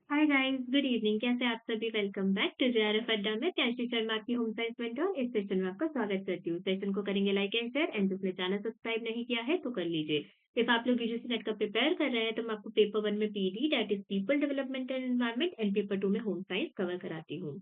Hi guys, good evening. कैसे आप सभी? वेलकम बैक टू जेआरएफ अड्डा में त्याशी शर्मा आपकी होम साइंस मेंटर। इस सेशन में आपका स्वागत करती हूँ। सेशन को करेंगे लाइक एंड शेयर, एंड जिसने चैनल सब्सक्राइब नहीं किया है तो कर लीजिए। इफ आप लोग यूजीसी नेट का प्रिपेयर कर रहे हैं तो मैं आपको पेपर 1 में PD that is people development and environment and paper 2 में होम साइंस कवर कराती हूँ।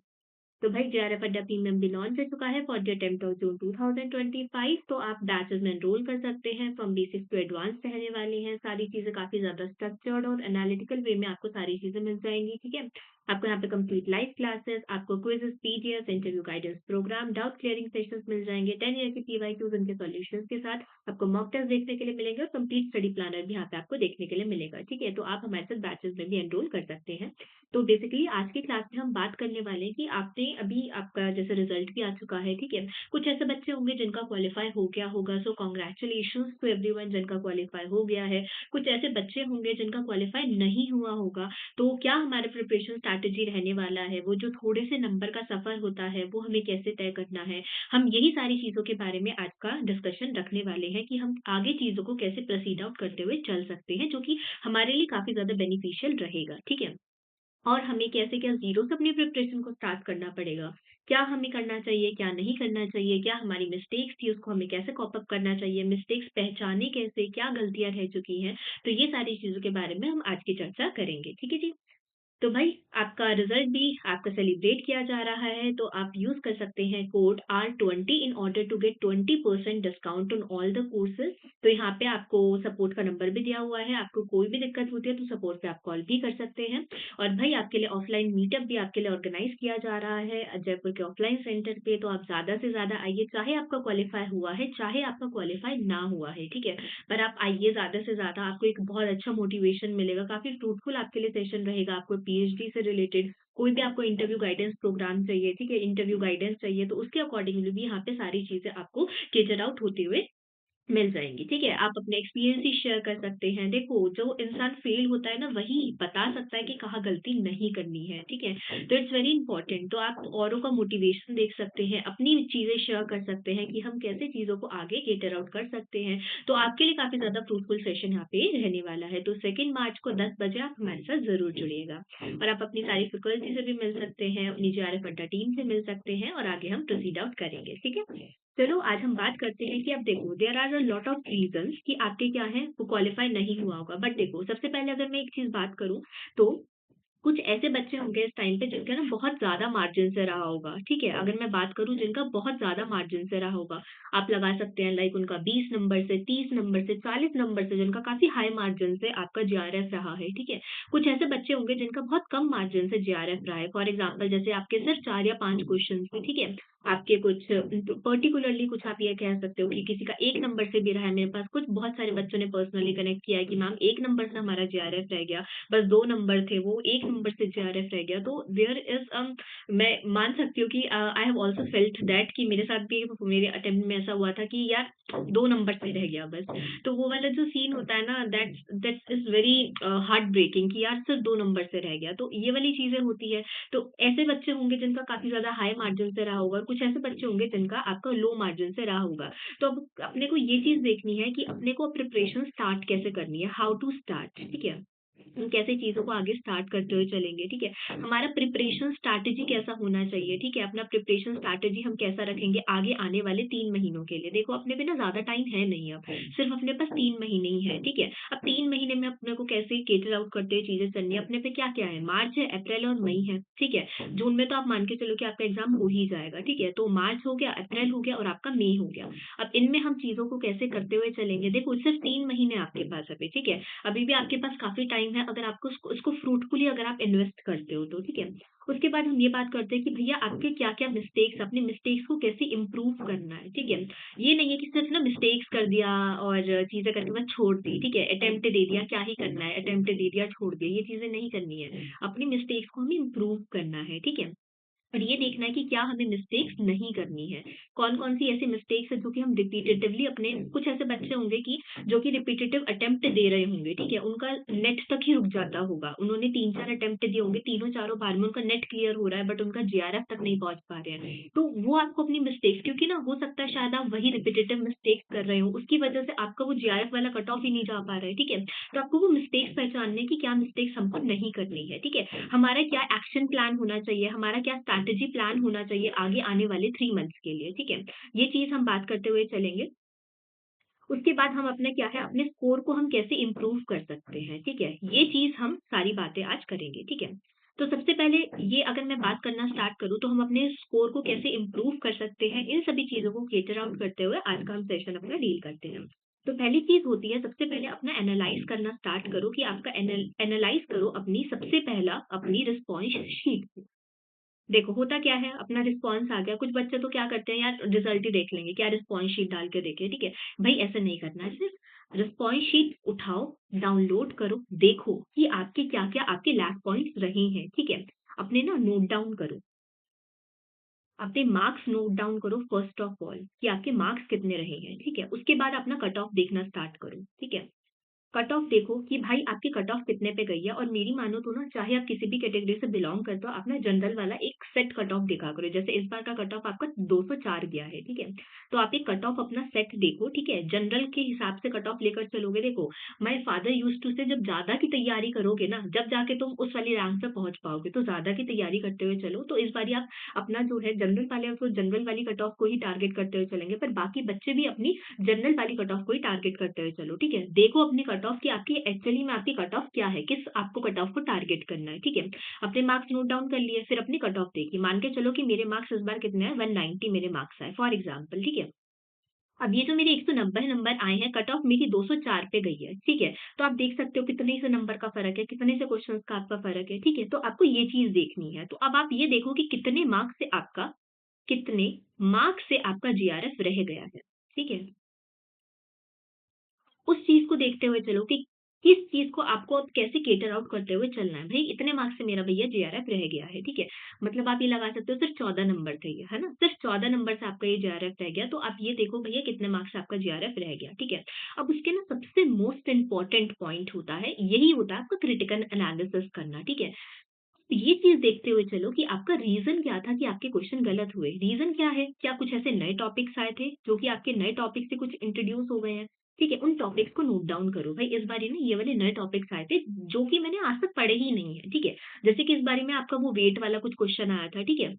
तो भाई जेआरएफ अड्डा प्रीमियम भी लॉन्च हो चुका है for the attempt of June 2025। तो आप बैचेस में एनरोल कर सकते हैं। फ्रॉम बेसिक टू एडवांस रहने वाले हैं। सारी चीजें काफी ज्यादा स्ट्रक्चर्ड और एनालिटिकल वे में आपको सारी चीजें मिल जाएंगी। ठीक है, आपको यहाँ पे कंप्लीट लाइव क्लासेस, आपको quizzes, PDF, interview guidance programme, doubt clearing sessions मिल जाएंगे। 10 ईयर के पीवाईक्यूज उनके सॉल्यूशंस के साथ आपको मॉक टेस्ट देखने के लिए मिलेंगे और कंप्लीट स्टडी प्लानर भी यहाँ पे आपको देखने के लिए मिलेगा। ठीक है, तो आप हमारे साथ बैचेस में भी एनरोल कर सकते हैं। तो बेसिकली आज की क्लास में हम बात करने वाले हैं कि आपने अभी आपका जैसे रिजल्ट भी आ चुका है। ठीक है, कुछ ऐसे बच्चे होंगे जिनका क्वालिफाई हो गया होगा, सो कॉन्ग्रेचुलेशन टू एवरीवन जिनका क्वालिफाई हो गया है। कुछ ऐसे बच्चे होंगे जिनका क्वालिफाई नहीं हुआ होगा। तो क्या हमारा प्रिपरेशन स्ट्रैटेजी रहने वाला है, वो जो थोड़े से नंबर का सफर होता है वो हमें कैसे तय करना है। हम यही सारी चीजों के बारे में आज का डिस्कशन रखने वाले हैं कि हम आगे चीजों को कैसे प्रोसीड आउट करते हुए चल सकते हैं, जो कि हमारे लिए काफी ज्यादा बेनिफिशियल रहेगा। ठीक है, और हमें कैसे क्या ज़ीरो से अपनी प्रिपरेशन को स्टार्ट करना पड़ेगा। क्या हमें करना चाहिए, क्या नहीं करना चाहिए, क्या हमारी मिस्टेक्स थी उसको हमें कैसे कॉप अप करना चाहिए, मिस्टेक्स पहचाने कैसे, क्या गलतियाँ रह चुकी हैं। तो ये सारी चीज़ों के बारे में हम आज की चर्चा करेंगे। ठीक है जी? तो भाई आपका रिजल्ट भी आपका सेलिब्रेट किया जा रहा है, तो आप यूज कर सकते हैं code R20 in order to get 20% discount on all the courses. तो यहाँ पे आपको सपोर्ट का नंबर भी दिया हुआ है। आपको कोई भी दिक्कत होती है तो सपोर्ट पे आप कॉल भी कर सकते हैं। और भाई आपके लिए ऑफलाइन मीटअप भी आपके लिए ऑर्गेनाइज किया जा रहा है जयपुर के ऑफलाइन सेंटर पे। तो आप ज्यादा से ज्यादा आइए, चाहे आपका क्वालिफाई हुआ है चाहे आपका क्वालिफाई ना हुआ है। ठीक है, पर आप आइए ज्यादा से ज्यादा, आपको एक बहुत अच्छा मोटिवेशन मिलेगा। काफी फ्रूटफुल आपके लिए सेशन रहेगा। आपको पीएचडी से रिलेटेड कोई भी आपको इंटरव्यू गाइडेंस प्रोग्राम चाहिए, ठीक है, इंटरव्यू गाइडेंस चाहिए, तो उसके अकॉर्डिंगली भी यहाँ पे सारी चीजें आपको केटर आउट होते हुए मिल जाएँगी। ठीक है, आप अपने एक्सपीरियंस ही शेयर कर सकते हैं। देखो, जो इंसान फेल होता है ना, वही बता सकता है कि कहाँ गलती नहीं करनी है। ठीक है, तो इट्स वेरी इंपॉर्टेंट। तो आप औरों का मोटिवेशन देख सकते हैं, अपनी चीज़ें शेयर कर सकते हैं कि हम कैसे चीज़ों को आगे कैटर आउट कर सकते हैं। तो आपके लिए काफ़ी ज़्यादा फ्रूटफुल सेशन यहाँ पे रहने वाला है। तो 2 मार्च को 10 बजे आप हमारे साथ ज़रूर जुड़िएगा। और आप अपनी सारी फैकल्टी से भी मिल सकते हैं, अपनी जेआरएफ अड्डा टीम से मिल सकते हैं, और आगे हम प्रोसीड आउट करेंगे। ठीक है? चलो आज हम बात करते हैं कि अब देखो, there are a lot of reasons कि आपके क्या है, वो क्वालिफाई नहीं हुआ होगा। बट देखो, सबसे पहले अगर मैं एक चीज बात करूं, तो कुछ ऐसे बच्चे होंगे इस टाइम पे जिनका ना बहुत ज़्यादा मार्जिन से रहा होगा। ठीक है? अगर मैं बात करूँ जिनका बहुत ज़्यादा मार्जिन से रहा होगा, आप लगा सकते हैं लाइक उनका 20 नंबर से, 30 नंबर से, 40 नंबर से, जिनका काफ़ी हाई मार्जिन से आपका जीआरएफ रहा है। ठीक है? कुछ ऐसे बच्चे होंगे जिनका बहुत कम मार्जिन से जीआरएफ रहा है। फॉर एग्जाम्पल जैसे आपके सिर्फ 4 या 5 क्वेश्चन थे। ठीक है? आपके कुछ पर्टिकुलरली कुछ आप ये कह सकते हो कि किसी का 1 नंबर से भी रहा है। मेरे पास कुछ बहुत सारे बच्चों ने पर्सनली कनेक्ट किया है कि मैम 1 नंबर से हमारा जीआरएफ रह गया। बस 2 नंबर थे, वो 1 नंबर से जीआरएफ रह गया। तो देयर इज़ मैं मान सकती हूँ कि I have also felt that कि मेरे साथ भी मेरे अटेम्प्ट में ऐसा हुआ था कि यार 2 नंबर से रह गया बस। तो वो वाला जो सीन होता है ना, that's is very heart breaking कि यार सिर्फ 2 नंबर से रह गया। तो ये वाली चीज़ें होती है। तो ऐसे बच्चे होंगे जिनका काफ़ी ज़्यादा हाई मार्जिन से रहा होगा, कुछ ऐसे बच्चे होंगे जिनका आपका लो मार्जिन से रहा होगा। तो अब अपने को ये चीज़ देखनी है कि अपने को प्रिपरेशन स्टार्ट कैसे करनी है, हाउ टू स्टार्ट। ठीक है? हम कैसे चीज़ों को आगे स्टार्ट करते हुए चलेंगे। ठीक है? हमारा प्रिपरेशन स्ट्रैटेजी कैसा होना चाहिए। ठीक है? अपना प्रिपरेशन स्ट्रैटेजी हम कैसा रखेंगे आगे आने वाले 3 महीनों के लिए। देखो, अपने पे ना ज़्यादा टाइम है नहीं अब, सिर्फ अपने पास 3 महीने ही है। ठीक है? अब 3 महीने में अपने को कैसे कैटर आउट करते हुए चीज़ें चलनी है। अपने पे क्या-क्या है, मार्च है, अप्रैल और मई है। ठीक है? जून में तो आप मान के चलो कि आपका एग्ज़ाम हो ही जाएगा। ठीक है? तो मार्च हो गया, अप्रैल हो गया और आपका मई हो गया। अब इनमें हम चीज़ों को कैसे करते हुए चलेंगे। देखो, सिर्फ 3 महीने आपके पास अभी। ठीक है? अभी भी आपके पास काफ़ी टाइम है अगर आपको उसको उसको फ्रूटफुली अगर आप इन्वेस्ट करते हो तो। ठीक है? उसके बाद हम ये बात करते हैं कि भैया आपके क्या-क्या मिस्टेक्स, अपने मिस्टेक्स को कैसे इम्प्रूव करना है। ठीक है? ये नहीं है कि सिर्फ ना मिस्टेक्स कर दिया और चीज़ें करके बस छोड़ दी। ठीक है? अटेम्प्ट दे दिया, क्या ही करना है, अटेम्प्ट दे दिया, छोड़ दिया, ये चीज़ें नहीं करनी है। अपनी मिस्टेक्स को हमें इम्प्रूव करना है। ठीक है? और ये देखना है कि क्या हमें मिस्टेक्स नहीं करनी है। कौन-कौन सी ऐसी मिस्टेक्स है जो कि हम रिपीटेटिवली अपने कुछ ऐसे बच्चे होंगे कि जो कि रिपीटेटिव अटेम्प्ट दे रहे होंगे, ठीक है? उनका नेट तक ही रुक जाता होगा। उन्होंने 3-4 अटेम्प्ट दिए होंगे, तीनों चारों बार में उनका नेट क्लियर हो रहा है बट उनका जीआरएफ तक नहीं पहुँच पा रहे हैं। तो वो आपको अपनी मिस्टेक्स क्योंकि ना हो सकता है शायद आप वही रिपीटेटिव मिस्टेक्स कर रहे हो, उसकी वजह से आपका वो जीआरएफ वाला कट ऑफ ही नहीं जा पा रहा है, ठीक है? तो आपको वो मिस्टेक्स पहचानने हैं कि क्या मिस्टेक्स हमको नहीं करनी है, ठीक है? हमारा क्या एक्शन प्लान होना चाहिए, हमारा क्या स्ट्रैटेजी प्लान होना चाहिए आगे आने वाले 3 मंथ्स के लिए, ठीक है? ये चीज़ हम बात करते हुए चलेंगे। उसके बाद हम अपना क्या है, अपने स्कोर को हम कैसे इम्प्रूव कर सकते हैं, ठीक है? ये चीज़ हम सारी बातें आज करेंगे, ठीक है? तो सबसे पहले ये अगर मैं बात करना स्टार्ट करूँ तो हम अपने स्कोर को कैसे इम्प्रूव कर सकते हैं, इन सभी चीज़ों को कैटर आउट करते हुए आज का हम सेशन अपना डील करते हैं। तो पहली चीज़ होती है सबसे पहले अपना एनालाइज़ करना स्टार्ट करो कि आपका एनालाइज़ करो अपनी सबसे पहला अपनी रिस्पॉन्स शीट को। देखो होता क्या है अपना रिस्पॉन्स आ गया, कुछ बच्चे तो क्या करते हैं यार रिजल्ट ही देख लेंगे, क्या रिस्पॉन्स शीट डाल के देखें, ठीक है? भई ऐसा नहीं करना है, सिर्फ रिस्पॉन्स शीट उठाओ, डाउनलोड करो, देखो कि आपके क्या-क्या आपके लैग पॉइंट्स रहे हैं, ठीक है? अपने ना नोट डाउन करो, अपने मार्क्स नोट डाउन करो फर्स्ट ऑफ ऑल कि आपके मार्क्स कितने रहे हैं, ठीक है? उसके बाद अपना कट ऑफ देखना स्टार्ट करो, ठीक है? कट ऑफ देखो कि भाई आपकी कट ऑफ कितने पे गई है और मेरी मानो तो ना चाहे आप किसी भी कैटेगरी से बिलॉन्ग करते हो, आप ना जनरल वाला एक सेट कट ऑफ देखा करो। जैसे इस बार का कट ऑफ आपका 204 गया है, ठीक है? तो आप एक कट ऑफ अपना सेट देखो, ठीक है? जनरल के हिसाब से कट ऑफ लेकर चलोगे देखो, माय फादर यूज्ड टू से जब ज़्यादा की तैयारी करोगे ना, जब जाके तुम उस वाली रैंक पे पहुँच पाओगे। तो ज़्यादा की तैयारी करते हुए चलो, तो इस बारी आप अपना जो है जनरल वाले तो जनरल वाली कट ऑफ को ही टारगेट करते हुए चलेंगे, पर बाकी बच्चे भी अपनी जनरल वाली कट ऑफ को ही टारगेट करते हुए चलो, ठीक है? देखो अपनी कट ऑफ कि आपकी एक्चुअली में आपकी कट ऑफ क्या है, किस आपको कट ऑफ को टारगेट करना है, ठीक है? अपने मार्क्स नोट डाउन कर लिए, फिर अपनी कट ऑफ देखी। मान के चलो कि मेरे मार्क्स इस बार कितने हैं, 190 मेरे मार्क्स आए फॉर एग्जाम्पल, ठीक है? अब ये जो मेरे 190 नंबर आए हैं, कट ऑफ मेरी 204 पे गई है, ठीक है? तो आप देख सकते हो कितने से नंबर का फ़र्क है, कितने से क्वेश्चंस का आपका फ़र्क है, ठीक है? तो आपको ये चीज़ देखनी है। तो अब आप ये देखो कि कितने मार्क्स से आपका जीआरएफ रह गया है, ठीक है? उस चीज़ को देखते हुए चलो कि किस चीज़ को आपको अब कैसे कैटर आउट करते हुए चलना है। भई इतने मार्क्स से मेरा भैया जीआरएफ रह गया है, ठीक है? मतलब आप ये लगा सकते हो सिर्फ 14 नंबर थे ये, है ना? सिर्फ 14 नंबर से आपका ये जीआरएफ रह गया, तो आप ये देखो भैया कितने मार्क्स से आपका जीआरएफ रह गया, ठीक है? अब उसके ना सबसे मोस्ट इम्पोर्टेंट पॉइंट होता है, यही होता है आपका क्रिटिकल एनालिसिस करना, ठीक है? ये चीज़ देखते हुए चलो कि आपका रीज़न क्या था कि आपके क्वेश्चन गलत हुए। रीज़न क्या है? क्या कुछ ऐसे नए टॉपिक्स आए थे, जो कि आपके नए टॉपिक से कुछ इंट्रोड्यूस हो गए हैं? ठीक है, उन टॉपिक्स को नोट डाउन करो। भई इस बारी ना ये वाले नए टॉपिक्स आए थे, जो कि मैंने आज तक पढ़े ही नहीं है, ठीक है? जैसे कि इस बारी में आपका वो वेट वाला कुछ क्वेश्चन आया था, ठीक है?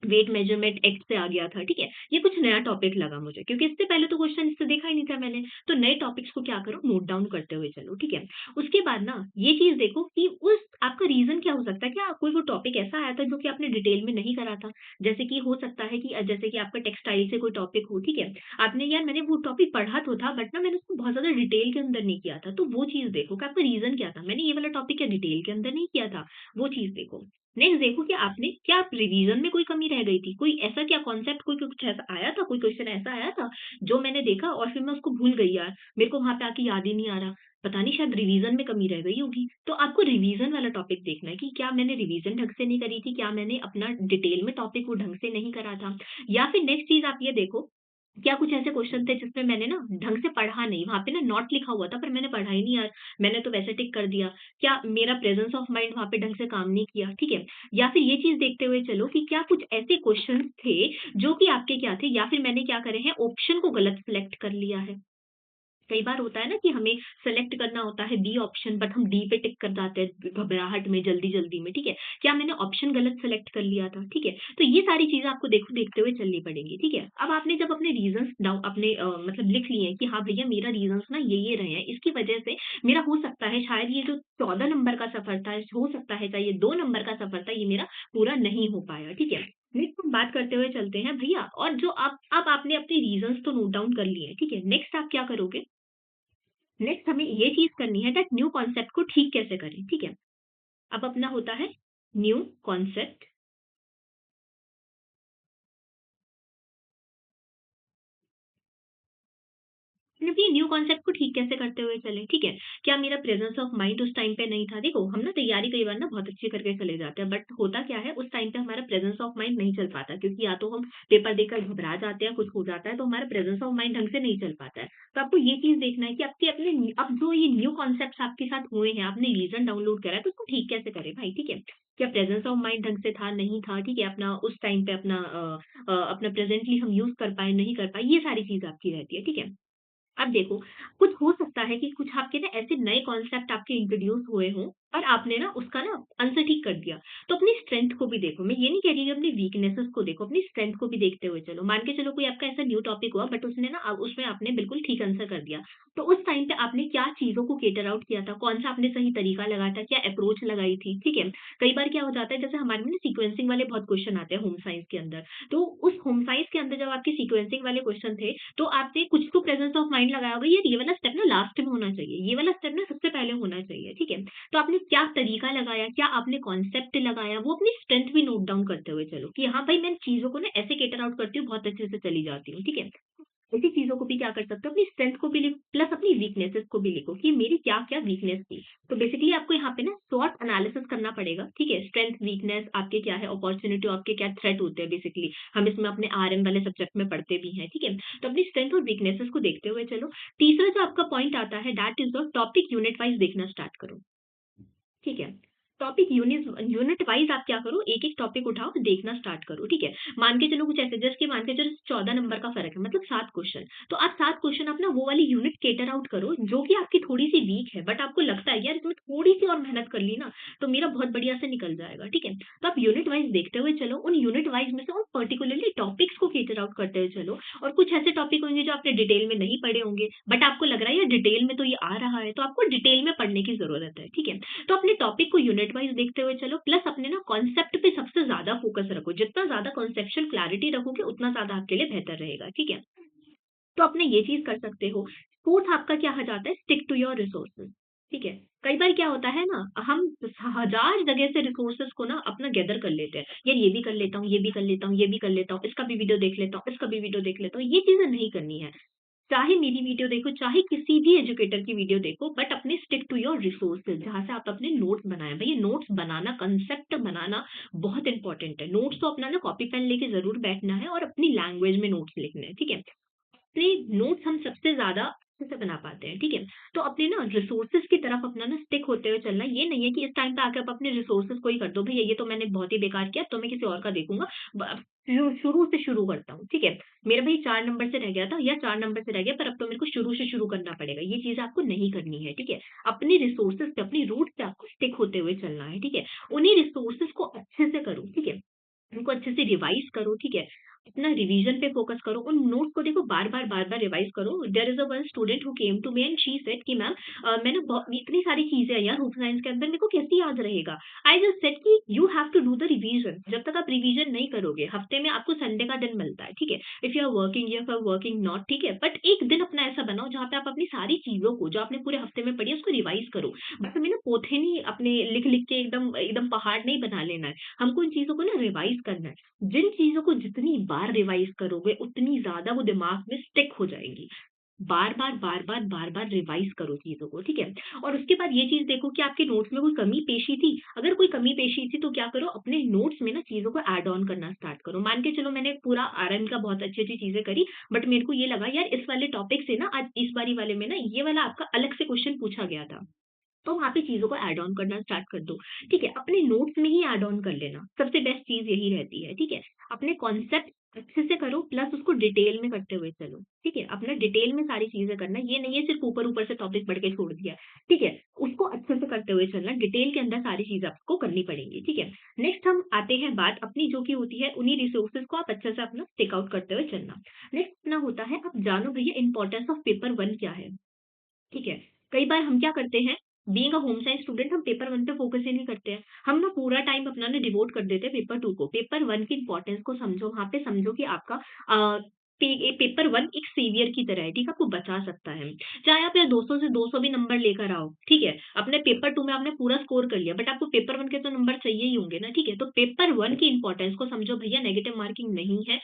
वेट मेजरमेंट एक्स से आ गया था, ठीक है? ये कुछ नया टॉपिक लगा मुझे क्योंकि इससे पहले तो क्वेश्चन इससे देखा ही नहीं था मैंने। तो नए टॉपिक्स को क्या करो नोट डाउन करते हुए चलो, ठीक है? उसके बाद ना ये चीज़ देखो कि उस आपका रीज़न क्या हो सकता है? क्या कोई वो टॉपिक ऐसा आया था जो कि आपने डिटेल में नहीं करा था? जैसे कि हो सकता है कि जैसे कि आपका टेक्सटाइल से कोई टॉपिक हो, ठीक है? आपने यार मैंने वो टॉपिक पढ़ा तो था बट ना मैंने उसको बहुत ज़्यादा डिटेल के अंदर नहीं किया था। तो वो चीज़ देखो कि आपका रीज़न क्या था? मैंने ये वाला टॉपिक क्या डिटेल के अंदर नहीं किया था? वो चीज़ देखो। नेक्स्ट देखो कि आपने क्या रिवीजन में कोई कमी रह गई थी? कोई ऐसा क्या कॉन्सेप्ट कोई कुछ ऐसा आया था, कोई क्वेश्चन ऐसा आया था, जो मैंने देखा और फिर मैं उसको भूल गई यार, मेरे को वहाँ पे आके याद ही नहीं आ रहा, पता नहीं शायद रिवीजन में कमी रह गई होगी। तो आपको रिवीजन वाला टॉपिक देखना है कि क्या मैंने रिवीजन ढंग से नहीं करी थी, क्या मैंने अपना डिटेल में टॉपिक वो ढंग से नहीं करा था? या फिर नेक्स्ट चीज़ आप ये देखो क्या कुछ ऐसे क्वेश्चन थे जिसमें मैंने ना ढंग से पढ़ा नहीं, वहाँ पे ना नॉट लिखा हुआ था पर मैंने पढ़ा ही नहीं यार, मैंने तो वैसे टिक कर दिया। क्या मेरा प्रेजेंस ऑफ माइंड वहाँ पे ढंग से काम नहीं किया, ठीक है? या फिर ये चीज़ देखते हुए चलो कि क्या कुछ ऐसे क्वेश्चन्स थे जो कि आपके क्या थे या फिर मैंने क्या करे हैं ऑप्शन को गलत सेलेक्ट कर लिया है। कई बार होता है ना कि हमें सेलेक्ट करना होता है बी ऑप्शन बट हम डी पे टिक कर जाते हैं घबराहट में, जल्दी-जल्दी में, ठीक है? क्या मैंने ऑप्शन गलत सेलेक्ट कर लिया था, ठीक है? तो ये सारी चीज़ें आपको देखो देखते हुए चलनी पड़ेंगी, ठीक है? अब आपने जब अपने रीज़न्स अपने मतलब लिख लिए हैं कि हाँ भैया मेरा रीज़न्स ना ये रहे हैं, इसकी वजह से मेरा हो सकता है शायद ये जो 14 नंबर का सफ़र था, हो सकता है चाहे ये 2 नंबर का सफ़र था, ये मेरा पूरा नहीं हो पाया, ठीक है? नेक्स्ट हम बात करते हुए चलते हैं भैया और जो आप अब आपने अपने रीज़न्स तो नोट डाउन कर लिए हैं, ठीक है? नेक्स्ट आप क्या करोगे? नेक्स्ट हमें ये चीज़ करनी है दैट न्यू कॉन्सेप्ट को ठीक कैसे करें, ठीक है? अब अपना होता है न्यू कॉन्सेप्ट भी न्यू कॉन्सेप्ट को ठीक कैसे करते हुए चले, ठीक है? क्या मेरा प्रेजेंस ऑफ माइंड उस टाइम पे नहीं था? देखो, हम ना तैयारी कई बार ना बहुत अच्छी करके चले जाते हैं, बट होता क्या है, उस टाइम पे हमारा प्रेजेंस ऑफ माइंड नहीं चल पाता, क्योंकि या तो हम पेपर देकर घबरा जाते हैं, कुछ हो जाता है, तो हमारा प्रेजेंस ऑफ माइंड ढंग से नहीं चल पाता है। तो आपको ये चीज़ देखना है कि आपके अपने अब जो ये न्यू कॉन्सेप्ट्स आपके साथ हुए हैं, आपने रीज़न डाउनलोड करा है, तो उसको ठीक कैसे करें भाई, ठीक है? क्या प्रेजेंस ऑफ माइंड ढंग से था, नहीं था, ठीक है? अपना उस टाइम पे अपना प्रेजेंटली हम यूज़ कर पाए, नहीं कर पाए, ये सारी चीज़ आपकी रहती है, ठीक है? अब देखो, कुछ हो सकता है कि कुछ आपके ना ऐसे नए कॉन्सेप्ट आपके इंट्रोड्यूस हुए हों और आपने ना उसका ना आंसर ठीक कर दिया। तो अपनी स्ट्रेंथ को भी देखो, मैं ये नहीं कह रही कि अपनी वीकनेसेस को देखो, अपनी स्ट्रेंथ को भी देखते हुए चलो। मान के चलो कोई आपका ऐसा न्यू टॉपिक हुआ, बट उसने ना उसमें आपने बिल्कुल ठीक आंसर कर दिया। तो उस टाइम पे आपने क्या चीज़ों को कैटर आउट किया था, कौन-सा आपने सही तरीका लगाया था, क्या अप्रोच लगाई थी, ठीक है? कई बार क्या हो जाता है, जैसे हमारे में ना सीक्वेंसिंग वाले बहुत क्वेश्चन आते हैं होम साइंस के अंदर। तो उस होम साइंस के अंदर जब आपके सीक्वेंसिंग वाले क्वेश्चन थे, तो आपने कुछ तो प्रेजेंस ऑफ माइंड लगाया होगा, यार ये वाला स्टेप ना लास्ट में होना चाहिए, ये वाला स्टेप ना सबसे पहले होना चाहिए, ठीक है? तो आपने क्या तरीका लगाया, क्या आपने कॉन्सेप्ट लगाया, वो अपनी स्ट्रेंथ भी नोट डाउन करते हुए चलो कि हाँ भाई, मैं चीज़ों को ना ऐसे कैटर आउट करती हूँ, बहुत अच्छे से चली जाती हूँ, ठीक है? ऐसी चीज़ों को भी क्या कर सकते हो, अपनी स्ट्रेंथ को भी लिखो, प्लस अपनी वीकनेसेस को भी लिखो कि मेरी क्या-क्या वीकनेस थी। तो बेसिकली आपको यहाँ पे ना स्वॉट एनालिसिस करना पड़ेगा, ठीक है? स्ट्रेंथ, वीकनेस आपके क्या है, अपॉर्च्युनिटी आपके क्या थ्रेट होते हैं बेसिकली। हम इसमें अपने आरएम वाले सब्जेक्ट में पढ़ते भी हैं, ठीक है? तो अपनी स्ट्रेंथ और वीकनेसेस को देखते हुए चलो। तीसरा जो आपका पॉइंट आता है, that is the topic unit wise देखना स्टार्ट करो। ठीक है। टॉपिक यूनिट वाइज़ आप क्या करो, एक-एक टॉपिक उठाओ, देखना स्टार्ट करो, ठीक है? मान के चलो कुछ ऐसे, जैसे कि मान के चलो 14 नंबर का फ़र्क है, मतलब 7 क्वेश्चन। तो आप 7 क्वेश्चन अपना वो वाली यूनिट कैटर आउट करो, जो कि आपकी थोड़ी-सी वीक है, बट आपको लगता है यार इसमें थोड़ी-सी और मेहनत कर ली ना, तो मेरा बहुत बढ़िया से निकल जाएगा, ठीक है? तो आप यूनिट वाइज़ देखते हुए चलो, उन यूनिट वाइज़ में से उन पर्टिकुलरली टॉपिक्स को कैटर आउट करते हुए चलो। और कुछ ऐसे टॉपिक होंगे जो आपने डिटेल में नहीं पढ़े होंगे, बट आपको लग रहा है यार डिटेल में तो ये आ रहा है, तो आपको डिटेल में पढ़ने की ज़रूरत है, ठीक है? तो अपने टॉपिक को यूनिट वाइज़ देखते हुए चलो, प्लस अपने ना कॉन्सेप्ट पे सबसे ज़्यादा फोकस रखो। जितना ज़्यादा कॉन्सेप्चुअल क्लैरिटी रखोगे, उतना ज़्यादा आपके लिए बेहतर रहेगा, ठीक है? तो अपने ये चीज़ कर सकते हो। फोर्थ आपका क्या आ जाता है, स्टिक टू योर रिसोर्सेज़, ठीक है? कई बार क्या होता है ना, हम हज़ार जगह से रिसोर्सेज़ को ना अपना गैदर कर लेते हैं। यार ये भी कर लेता हूँ, ये भी कर लेता हूँ, ये भी कर लेता हूँ, इसका भी वीडियो देख लेता हूँ, इसका भी वीडियो देख लेता हूँ। ये चीज़ें नहीं करनी है। चाहे मेरी वीडियो देखो, चाहे किसी भी एजुकेटर की वीडियो देखो, बट अपने स्टिक टू योर रिसोर्सेज, जहाँ से आप अपने नोट्स बनाएँ। भई ये नोट्स बनाना, कंसेप्ट बनाना बहुत इंपॉर्टेंट है। नोट्स तो अपना ना कॉपी पेन लेके ज़रूर बैठना है और अपनी लैंग्वेज में नोट्स लिखने हैं, ठीक है? अपने नोट्स हम सबसे ज़्यादा अच्छे से बना पाते हैं, ठीक है? तो अपने ना रिसोर्सेज़ की तरफ अपना ना स्टिक होते हुए चलना है। ये नहीं है कि इस टाइम पे आके आप अपने रिसोर्सेज़ को ही कर दो, भैया ये तो मैंने बहुत ही बेकार किया, तो मैं किसी और का देखूँगा। ब शुरू से शुरू करता हूँ, ठीक है? मेरा भई 4 नंबर से रह गया था या 4 नंबर से रह गया, पर अब तो मेरे को शुरू से शुरू करना पड़ेगा। ये चीज़ आपको नहीं करनी है, ठीक है? अपने रिसोर्सेज़ पे, अपनी रूट पे आपको स्टिक होते हुए चलना है, ठीक है? उन्हीं रिसोर्सेज़ को अच्छे से करो, ठीक है? उनको अच्छे से रिवाइज़ करो, ठीक है? अपना रिवीजन पे फ़ोकस करो, उन नोट्स को देखो बार-बार रिवाइज़ करो। There is one student who came to me and she said कि मैम मैं ना इतनी सारी चीज़ें हैं यार होप साइंस के अंदर, मेरे को कैसे याद रहेगा? आई जस्ट सेड कि you have to do the revision. जब तक आप रिवीजन नहीं करोगे, हफ्ते में आपको संडे का दिन मिलता है, ठीक है? If you are working not, ठीक है? बट एक दिन अपना ऐसा बनाओ जहाँ पे आप अपनी सारी चीज़ों को जो आपने पूरे हफ्ते में पढ़ी है उसको रिवाइज़ करो। बस हमें ना पोथे नहीं अपने लिख-लिख के एकदम एकदम पहाड़ नहीं बना लेना है। हमको इन चीज़ों को ना रिवाइज़ करना है। जिन चीज़ों को जितनी बार रिवाइज़ करोगे, उतनी ज़्यादा वो दिमाग में स्टिक हो जाएँगी। बार-बार रिवाइज़ करो चीज़ों को, ठीक है? और उसके बाद ये चीज़ देखो कि आपके नोट्स में कोई कमी पेशी थी। अगर कोई कमी पेशी थी, तो क्या करो, अपने नोट्स में ना चीज़ों को ऐड ऑन करना स्टार्ट करो। मान के चलो मैंने पूरा आरएम का बहुत अच्छी-अच्छी चीज़ें करी, बट मेरे को ये लगा यार इस वाले टॉपिक से ना आज इस बारी वाले में ना ये वाला आपका अलग से क्वेश्चन पूछा गया था। तो वहाँ पे चीज़ों को ऐड ऑन करना स्टार्ट कर दो, ठीक है? अपने नोट्स में ही ऐड ऑन कर लेना, सबसे बेस्ट चीज़ यही रहती है, ठीक है? अपने कॉन्सेप्ट अच्छे से करो, प्लस उसको डिटेल में करते हुए चलो, ठीक है? अपना डिटेल में सारी चीज़ें करना, ये नहीं है सिर्फ़ ऊपर-ऊपर से टॉपिक पढ़ के छोड़ दिया, ठीक है? उसको अच्छे से करते हुए चलना, डिटेल के अंदर सारी चीज़ आपको करनी पड़ेंगी, ठीक है? नेक्स्ट हम आते हैं बात अपनी जो कि होती है उन्हीं रिसोर्सेज़ को आप अच्छे से अपना टिक आउट करते हुए चलना। नेक्स्ट अपना होता है, आप जानो भैया इम्पोर्टेंस ऑफ पेपर 1 क्या है? ठीक है। कई बार हम क्या करते हैं, being a home science student हम पेपर 1 पे फ़ोकस ही नहीं करते हैं। हम ना पूरा टाइम अपना ना डिवोट कर देते हैं पेपर 2 को। पेपर 1 की इम्पोर्टेंस को समझो, वहाँ पे समझो कि आपका अ, पेपर 1 एक सेवियर की तरह है, ठीक है? आपको बचा सकता है। चाहे आप यहाँ 200 से 200 भी नंबर लेकर आओ, ठीक है? अपने पेपर 2 में आपने पूरा स्कोर कर लिया, बट आपको पेपर 1 के तो नंबर चाहिए ही होंगे ना, ठीक है? तो पेपर 1 की इम्पोर्टेंस को समझो भैया, नेगेटिव मार्किंग नहीं है।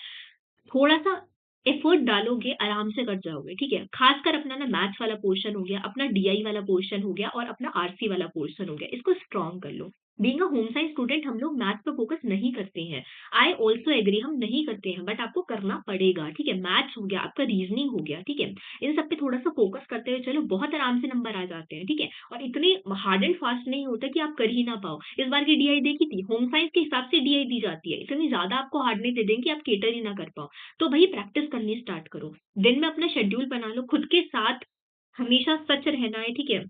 थोड़ा-सा एफर्ट डालोगे, आराम से कर जाओगे, ठीक है? खासकर अपना ना मैथ्स वाला पोर्शन हो गया, अपना डीआई वाला पोर्शन हो गया और अपना आरसी वाला पोर्शन हो गया, इसको स्ट्रॉन्ग कर लो। Being a home science student हम लोग मैथ्स पे फोकस नहीं करते हैं। आई ऑल्सो एग्री, हम नहीं करते हैं, बट आपको करना पड़ेगा, ठीक है? मैथ्स हो गया, आपका रीजनिंग हो गया, ठीक है? इन सब पे थोड़ा-सा फोकस करते हुए चलो, बहुत आराम से नंबर आ जाते हैं, ठीक है? और इतने हार्ड एंड फास्ट नहीं होता कि आप कर ही ना पाओ। इस बार की डीआई देखी थी, होम साइंस के हिसाब से डीआई दी जाती है। इतनी ज़्यादा आपको हार्ड नहीं दे देंगे कि आप कैटर ही ना कर पाओ। तो भई प्रैक्टिस करनी स्टार्ट करो। दिन में अपना शेड्यूल बना लो, खुद के साथ हमेशा सच रहना है, ठीक है?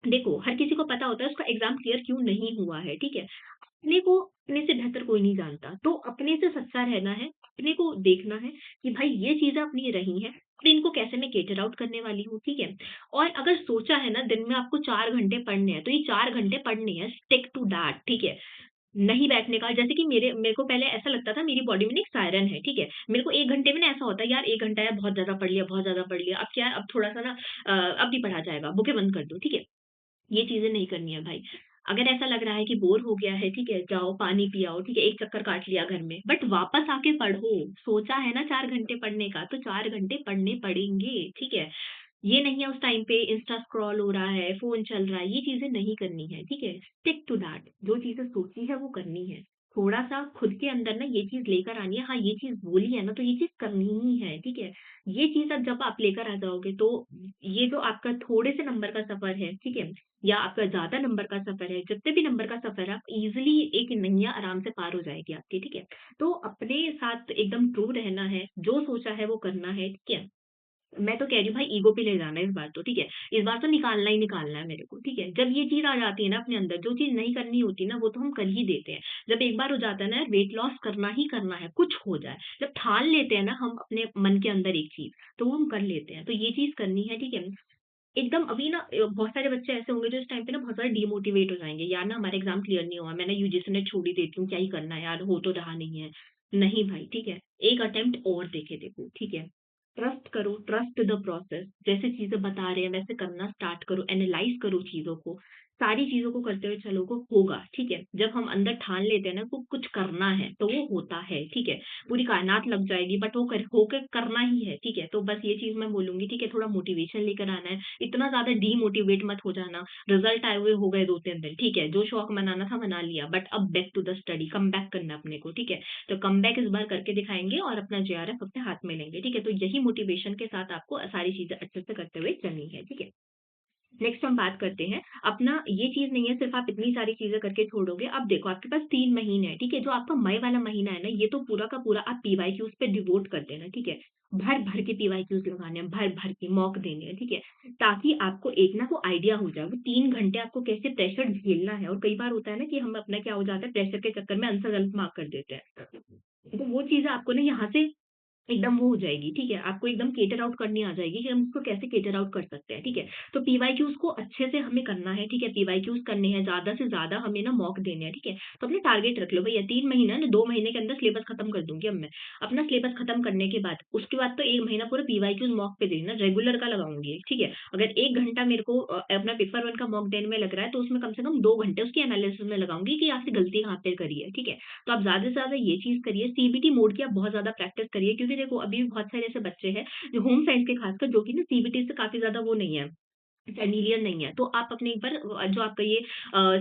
देखो, हर किसी को पता होता है उसका एग्ज़ाम क्लियर क्यों नहीं हुआ है, ठीक है? अपने को अपने से बेहतर कोई नहीं जानता, तो अपने से सच्चा रहना है, अपने को देखना है कि भाई ये चीज़ें अपनी रही हैं, और इनको कैसे मैं कैटर आउट करने वाली हूँ, ठीक है? और अगर सोचा है ना दिन में आपको 4 घंटे पढ़ने हैं, तो ये 4 घंटे पढ़ने हैं, स्टिक टू दैट, ठीक है? नहीं बैठने का, जैसे कि मेरे को पहले ऐसा लगता था मेरी बॉडी में ना एक सायरन है, ठीक है? मेरे को 1 घंटे में ना ऐसा होता है यार 1 घंटा यार बहुत ज़्यादा पढ़ लिया, बहुत ज़्यादा पढ़ लिया, अब क्या है अब थोड़ा-सा ना अब नहीं पढ़ा जाएगा, बुकें बंद कर दो, ठीक है? ये चीज़ें नहीं करनी है भाई। अगर ऐसा लग रहा है कि बोर हो गया है, ठीक है? जाओ पानी पी आओ, ठीक है? 1 चक्कर काट लिया घर में, बट वापस आके पढ़ो। सोचा है ना 4 घंटे पढ़ने का, तो 4 घंटे पढ़ने पड़ेंगे, ठीक है? ये नहीं है उस टाइम पे इंस्टा स्क्रॉल हो रहा है, फ़ोन चल रहा है, ये चीज़ें नहीं करनी है, ठीक है? स्टिक टू दैट, जो चीज़ें सोची है वो करनी है। थोड़ा-सा खुद के अंदर ना ये चीज़ लेकर आनी है, हाँ, ये चीज़ बोली है ना तो ये चीज़ करनी ही है, ठीक है? ये चीज़ अब जब आप लेकर आ जाओगे तो ये जो आपका थोड़े से नंबर का सफ़र है, ठीक है? या आपका ज़्यादा नंबर का सफ़र है, जितने भी नंबर का सफ़र है, आप ईज़िली एक नैया आराम से पार हो जाएगी आपकी, ठीक है? तो अपने साथ एकदम ट्रू रहना है, जो सोचा है वो करना है, ठीक है? मैं तो कह रही हूँ भाई ईगो पे ले जाना है इस बार तो, ठीक है? इस बार तो निकालना ही निकालना है मेरे को, ठीक है? जब ये चीज़ आ जाती है ना अपने अंदर, जो चीज़ नहीं करनी होती ना, वो तो हम कर ही देते हैं। जब एक बार हो जाता है ना यार वेट लॉस करना ही करना है, कुछ हो जाए। जब ठान लेते हैं ना हम अपने मन के अंदर एक चीज़, तो वो हम कर लेते हैं। तो ये चीज़ करनी है, ठीक है? एकदम अभी ना बहुत सारे बच्चे ऐसे होंगे जो इस टाइम पे ना बहुत ज़्यादा डिमोटिवेट हो जाएँगे, यार ना हमारा एग्ज़ाम क्लियर नहीं हुआ, मैं ना यूजीसी नेट छोड़ ही देती हूँ, क्या ही करना है यार, हो तो रहा नहीं है। नहीं भाई, ठीक है? एक अटेम्प्ट और देके देखो, ठीक है? ट्रस्ट करो, ट्रस्ट द प्रोसेस, जैसे चीज़ें बता रहे हैं वैसे करना स्टार्ट करो, एनालाइज़ करो चीज़ों को, सारी चीज़ों को करते हुए चलोगे होगा, ठीक है? जब हम अंदर ठान लेते हैं ना को कुछ करना है, तो वो होता है, ठीक है? पूरी कायनात लग जाएगी बट वो कर होके करना ही है, ठीक है? तो बस ये चीज़ मैं बोलूँगी, ठीक है? थोड़ा मोटिवेशन लेकर आना है, इतना ज़्यादा डीमोटिवेट मत हो जाना, रिज़ल्ट आए हुए हो गए 2-3 दिन, ठीक है? जो शौक मनाना था मना लिया, बट अब back to the study, come back करना है अपने को, ठीक है? तो कमबैक इस बार करके दिखाएँगे और अपना जेआरएफ अपने हाथ में लेंगे, ठीक है? तो यही मोटिवेशन के साथ आपको सारी चीज़ें अच्छे से करते हुए चलनी है, ठीक है? नेक्स्ट हम बात करते हैं, अपना ये चीज़ नहीं है सिर्फ़ आप इतनी सारी चीज़ें करके छोड़ोगे। अब देखो आपके पास 3 महीने हैं, ठीक है? जो आपका मई वाला महीना है ना, ये तो पूरा का पूरा आप पीवाईक्यूज़ पे डिवोट कर देना, ठीक है? भर-भर के पीवाईक्यूज़ लगाने हैं, भर-भर के मॉक देने हैं, ठीक है? ताकि आपको एक ना वो आइडिया हो जाए, वो 3 घंटे आपको कैसे प्रेशर झेलना है और कई बार होता है ना कि हम अपना क्या हो जाता है प्रेशर के चक्कर में आंसर गलत मार्क कर देते हैं। तो वो चीज़ें आपको ना यहाँ से एकदम वो हो जाएगी, ठीक है? आपको एकदम कैटर आउट करनी आ जाएगी कि हम इसको कैसे कैटर आउट कर सकते हैं, ठीक है? तो पीवाईक्यूज़ को अच्छे से हमें करना है, ठीक है? पीवाईक्यूज़ करने हैं, ज़्यादा से ज़्यादा हमें ना मॉक देने हैं, ठीक है? तो अपने टारगेट रख लो भैया 3 महीना है ना 2 महीने के अंदर सिलेबस खत्म कर दूँगी अब मैं। अपना सिलेबस खत्म करने के बाद, उसके बाद तो 1 महीना पूरा पीवाईक्यूज़ मॉक पे देना, रेगुलर का लगाऊँगी, ठीक है? अगर 1 घंटा मेरे को अपना पेपर 1 का मॉक देने में लग रहा है, तो उसमें कम से कम 2 घंटे उसकी एनालिसिस में लगाऊँगी कि आपसे गलती कहाँ पे करी है, ठीक है? तो आप ज़्यादा से ज़्यादा ये चीज़ करिए, सीबीटी मोड की आप बहुत ज़्यादा प्रैक्टिस करिए क्योंकि देखो अभी भी बहुत सारे ऐसे बच्चे हैं जो होम साइंस के खासकर जो कि ना सीबीटी से काफ़ी ज़्यादा वो नहीं है, फ़ैमिलियर नहीं है। तो आप अपने एक बार जो आपका ये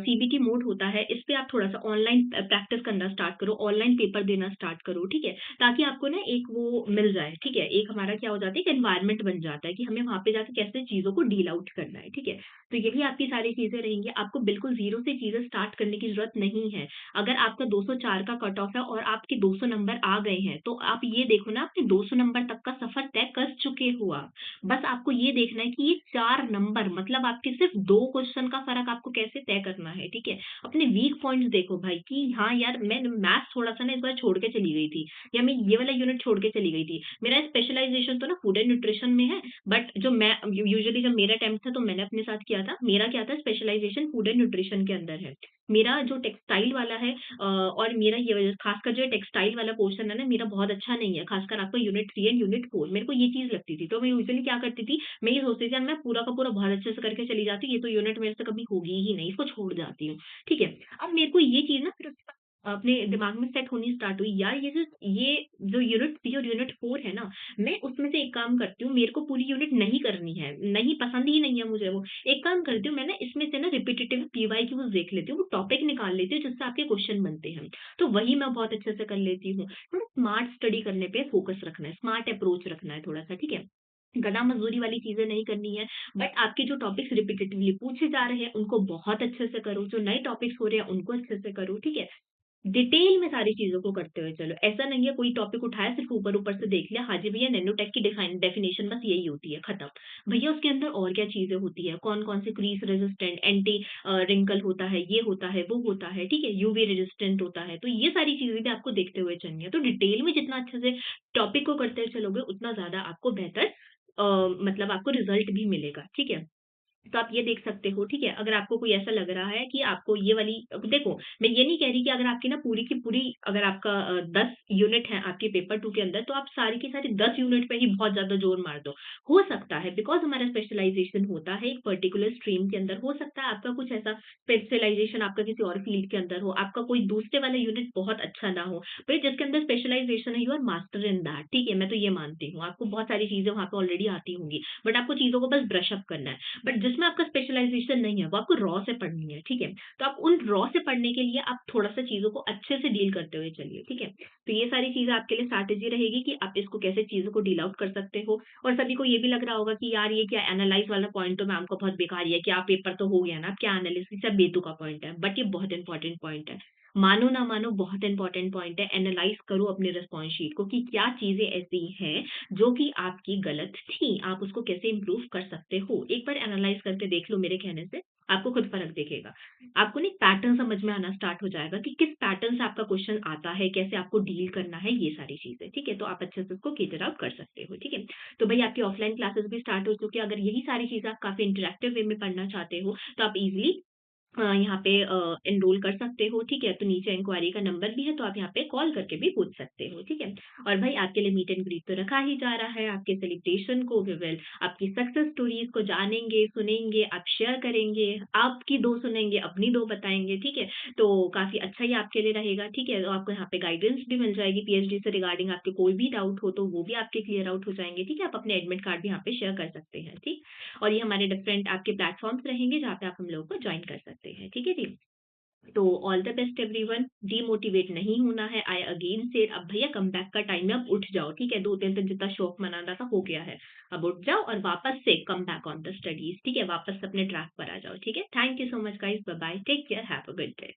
सीबीटी मोड होता है, इस पे आप थोड़ा-सा ऑनलाइन प्रैक्टिस करना स्टार्ट करो, ऑनलाइन पेपर देना स्टार्ट करो, ठीक है? ताकि आपको ना एक वो मिल जाए, ठीक है? एक हमारा क्या हो जाता है, एक एनवायरनमेंट बन जाता है कि हमें वहाँ पे जाके कैसे चीज़ों को डील आउट करना है, ठीक है? तो यही आपकी सारी चीज़ें रहेंगी, आपको बिल्कुल ज़ीरो से चीज़ें स्टार्ट करने की ज़रूरत नहीं है। अगर आपका 204 का कट ऑफ है और आपके 200 नंबर आ गए हैं, तो आप ये देखो ना आपने 200 नंबर तक का सफ़र तय कर चुके हो आप। बस आपको ये देखना है कि ये 4 नंबर मतलब आपके सिर्फ़ 2 क्वेश्चन का फ़र्क आपको कैसे तय करना है, ठीक है? अपने वीक पॉइंट्स देखो भाई कि हाँ यार, मैं मैथ्स थोड़ा-सा ना इस बार छोड़ के चली गई थी या मैं ये वाला यूनिट छोड़ के चली गई थी। मेरा स्पेशलाइज़ेशन तो ना फूड एंड न्यूट्रिशन में है, बट जो मैं यूजुअली जब मेरा अटेम्प्ट था तो मैंने अपने साथ किया था। मेरा क्या था स्पेशलाइज़ेशन फूड एंड न्यूट्रिशन के अंदर है। मेरा जो टेक्सटाइल वाला है और मेरा ये खासकर जो टेक्सटाइल वाला पोर्शन है ना मेरा बहुत अच्छा नहीं है, खासकर आपका यूनिट 3 एंड यूनिट 4 मेरे को ये चीज़ लगती थी। तो मैं यूजुअली क्या करती थी, मैं ये सोचती थी यार मैं पूरा का पूरा बहुत अच्छे से करके चली जाती, ये तो यूनिट मेरे से कभी होगी ही नहीं, इसको छोड़ जाती हूँ, ठीक है? अब मेरे को ये चीज़ ना फिर उसके बाद अपने दिमाग में सेट होनी स्टार्ट हुई, यार ये जो यूनिट 3 और यूनिट 4 है ना, मैं उसमें से एक काम करती हूँ, मेरे को पूरी यूनिट नहीं करनी है, नहीं पसंद ही नहीं है मुझे वो। एक काम करती हूँ, मैं ना इसमें से ना रिपिटिटिव पीवाईक्यूज़ देख लेती हूँ, वो टॉपिक निकाल लेती हूँ जिससे आपके क्वेश्चन बनते हैं। तो वही मैं बहुत अच्छे से कर लेती हूँ। थोड़ा स्मार्ट स्टडी करने पे फोकस रखना है, स्मार्ट अप्रोच रखना है थोड़ा-सा, ठीक है? गधा-मज़दूरी वाली चीज़ें नहीं करनी है, बट आपके जो टॉपिक्स रिपिटिटिवली पूछे जा रहे हैं, उनको बहुत अच्छे से करो, जो नए टॉपिक्स हो रहे हैं, उनको अच्छे से करो, ठीक है? डिटेल में सारी चीज़ों को करते हुए चलो। ऐसा नहीं है कोई टॉपिक उठाया सिर्फ़ ऊपर-ऊपर से देख लिया, हाँ जी भैया नैनोटेक की डेफिनिशन बस यही होती है, खत्म। भैया उसके अंदर और क्या चीज़ें होती है, कौन-कौन से क्रीज़ रेजिस्टेंट, एंटी रिंकल होता है, ये होता है, वो होता है, ठीक है? यूवी रेजिस्टेंट होता है, तो ये सारी चीज़ें भी आपको देखते हुए चलनी है। तो डिटेल में जितना अच्छे से टॉपिक को करते चलोगे, उतना ज़्यादा आपको बेहतर मतलब आपको रिज़ल्ट भी मिलेगा, ठीक है? तो आप ये देख सकते हो, ठीक है? अगर आपको कोई ऐसा लग रहा है कि आपको ये वाली देखो, मैं ये नहीं कह रही कि अगर आपकी ना पूरी की पूरी अगर आपका 10 यूनिट है आपके पेपर 2 के अंदर, तो आप सारी की सारी 10 यूनिट पे ही बहुत ज़्यादा ज़ोर मार दो। हो सकता है बिकॉज़ हमारा स्पेशलाइज़ेशन होता है एक पर्टिकुलर स्ट्रीम के अंदर, हो सकता है आपका कुछ ऐसा स्पेशलाइज़ेशन आपका किसी और फ़ील्ड के अंदर हो, आपका कोई दूसरे वाला यूनिट बहुत अच्छा ना हो, पर जिसके अंदर स्पेशलाइज़ेशन है, you are master in that, ठीक है? मैं तो ये मानती हूँ, आपको बहुत सारी चीज़ें वहाँ पे ऑलरेडी आती होंगी, बट आपको चीज़ों को बस ब्रश अप करना है। बट जिसमें आपका स्पेशलाइज़ेशन नहीं है, वो आपको रॉ से पढ़नी है, ठीक है? तो आप उन रॉ से पढ़ने के लिए आप थोड़ा-सा चीज़ों को अच्छे से डील करते हुए चलिए, ठीक है? तो ये सारी चीज़ें आपके लिए स्ट्रैटेजी रहेगी कि आप इसको कैसे चीज़ों को डील आउट कर सकते हो। और सभी को ये भी लग रहा होगा कि यार ये क्या एनालाइज़ वाला पॉइंट तो मैम का बहुत बेकार ही है, क्या पेपर तो हो गया ना, अब क्या एनालिसिस सब बेतुका पॉइंट है। बट ये बहुत इंपॉर्टेंट पॉइंट है। मानो ना मानो बहुत इंपॉर्टेंट पॉइंट है, एनालाइज़ करो अपने रिस्पॉन्स शीट को कि क्या चीज़ें ऐसी हैं जो कि आपकी गलत थी, आप उसको कैसे इम्प्रूव कर सकते हो। एक बार एनालाइज़ करके देख लो मेरे कहने से, आपको खुद फ़र्क दिखेगा। आपको ना एक पैटर्न समझ में आना स्टार्ट हो जाएगा कि किस पैटर्न से आपका क्वेश्चन आता है, कैसे आपको डील करना है, ये सारी चीज़ें, ठीक है? तो आप अच्छे से उसको फ़िगर आउट कर सकते हो, ठीक है? तो भई आपकी ऑफ़लाइन क्लासेस भी स्टार्ट हो चुकी है, अगर यही सारी चीज़ें आप काफ़ी इंटरैक्टिव वे में पढ़ना चाहते हो, तो आप ईज़िली यहाँ पे एनरोल कर सकते हो, ठीक है? तो नीचे इंक्वायरी का नंबर भी है, तो आप यहाँ पे कॉल करके भी पूछ सकते हो, ठीक है? और भाई आपके लिए मीट एंड ग्रीट तो रखा ही जा रहा है, आपके सेलिब्रेशन को वी विल आपकी सक्सेस स्टोरीज़ को जानेंगे, सुनेंगे, आप शेयर करेंगे, आपकी 2 सुनेंगे, अपनी 2 बताएँगे, ठीक है? तो काफ़ी अच्छा ही आपके लिए रहेगा, ठीक है? तो आपको यहाँ पे गाइडेंस भी मिल जाएगी पीएचडी से रिगार्डिंग आपके कोई भी डाउट हो, तो वो भी आपके क्लियर आउट हो जाएँगे, ठीक है? आप अपने एडमिट कार्ड भी यहाँ पे शेयर कर सकते हैं, ठीक? और ये हमारे डिफरेंट आपके प्लेटफ़ॉर्म्स रहेंगे जहाँ पे आप हम लोगों को जॉइन कर सकते हैं, ठीक है जी? तो all the best everyone, demotivate नहीं होना है, आई अगेन सेड अब भैया कमबैक का टाइम है, अब उठ जाओ, ठीक है? 2-3 दिन जितना शौक मनाना था हो गया है। अब उठ जाओ और वापस से come back on the studies, ठीक है? वापस से अपने ट्रैक पर आ जाओ, ठीक है? Thank you so much guys, bye bye, take care, have a good day.